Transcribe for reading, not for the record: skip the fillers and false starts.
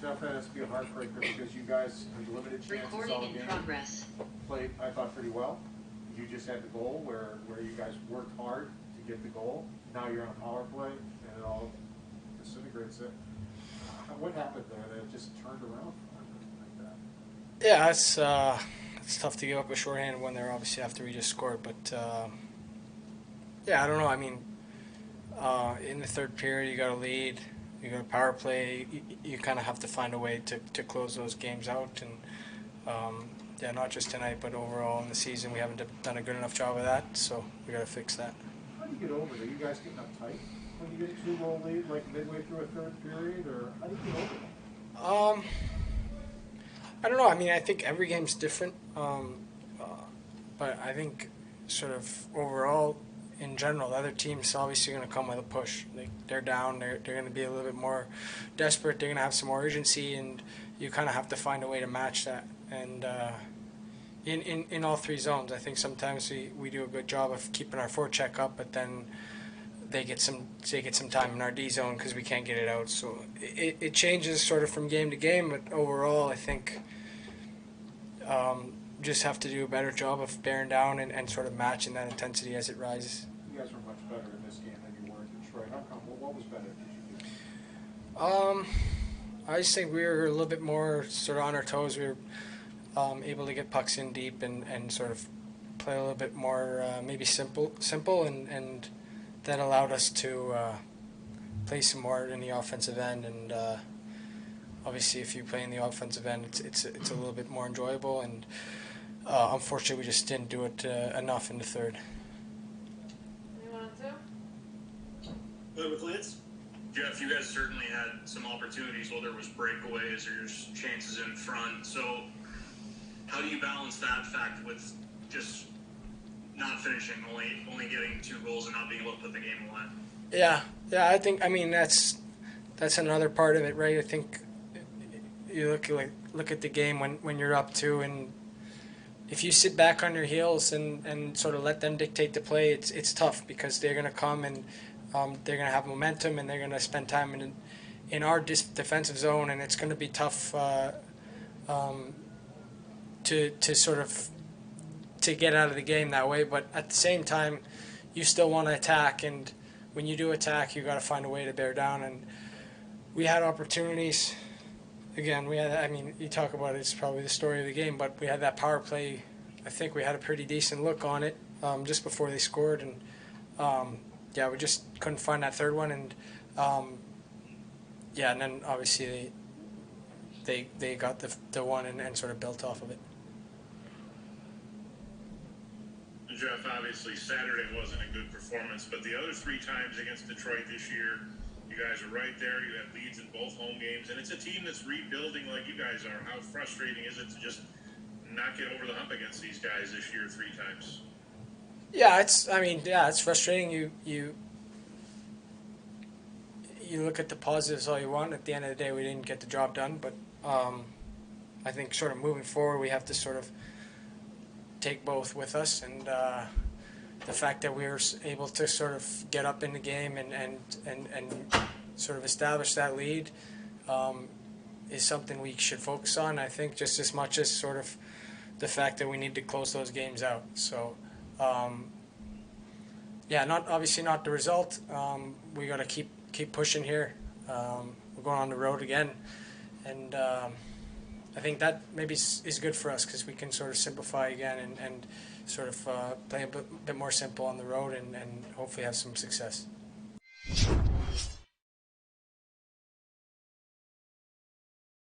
Jeff, that has to be a heartbreaker because you guys had limited chances all game. Played, I thought, pretty well. You just had the goal where you guys worked hard to get the goal. Now you're on a power play, and it all disintegrates it. What happened there that it just turned around like that? Yeah, it's tough to give up a shorthanded one there, obviously, after we just scored. But, yeah, I don't know. I mean, in the third period, you got a lead. You got a power play. You kind of have to find a way to close those games out. And, yeah, not just tonight, but overall in the season, we haven't done a good enough job of that. So we got to fix that. How do you get over it? Are you guys getting uptight when you get a 2-goal lead, like midway through a third period? Or how do you get over it? I don't know. I mean, I think every game's different. But I think sort of overall, in general, the other team's obviously going to come with a push. They're down. They're going to be a little bit more desperate. They're going to have some more urgency, and you kind of have to find a way to match that. And in all three zones, I think sometimes we do a good job of keeping our forecheck up, but then they get some time in our D zone because we can't get it out. So it changes sort of from game to game, but overall, I think just have to do a better job of bearing down and sort of matching that intensity as it rises. You guys were much better in this game than you were in Detroit. How come? What was better? Did you I just think we were a little bit more sort of on our toes. We were able to get pucks in deep and sort of play a little bit more maybe simple, and that allowed us to play some more in the offensive end. And obviously, if you play in the offensive end, it's a little bit more enjoyable. And unfortunately, we just didn't do it enough in the third. Anyone else? Good with Lids? Jeff, you guys certainly had some opportunities, whether it was breakaways or just chances in front. So how do you balance that fact with just not finishing, only getting 2 goals and not being able to put the game away? Yeah, I mean that's another part of it, right? I think you look at the game when you're up 2, and if you sit back on your heels and sort of let them dictate the play, it's tough because they're going to come and they're going to have momentum and they're going to spend time in our defensive zone, and it's going to be tough to sort of to get out of the game that way. But at the same time, you still want to attack, and when you do attack, you got to find a way to bear down. And we had opportunities. Again, you talk about it, it's probably the story of the game, but we had that power play. I think we had a pretty decent look on it just before they scored, and we just couldn't find that third one. And and then obviously they got the one and sort of built off of it. Jeff, obviously Saturday wasn't a good performance, but the other 3 times against Detroit this year, you guys are right there. You had leads in both home games, and it's a team that's rebuilding like you guys are. How frustrating is it to just not get over the hump against these guys this year 3 times? Yeah, it's frustrating. You look at the positives all you want. At the end of the day, we didn't get the job done, but I think sort of moving forward, we have to sort of take both with us, and the fact that we were able to sort of get up in the game and sort of establish that lead is something we should focus on. I think just as much as sort of the fact that we need to close those games out. So obviously not the result. We got to keep pushing here. We're going on the road again, and I think that maybe is good for us because we can sort of simplify again and sort of play a bit more simple on the road and hopefully have some success.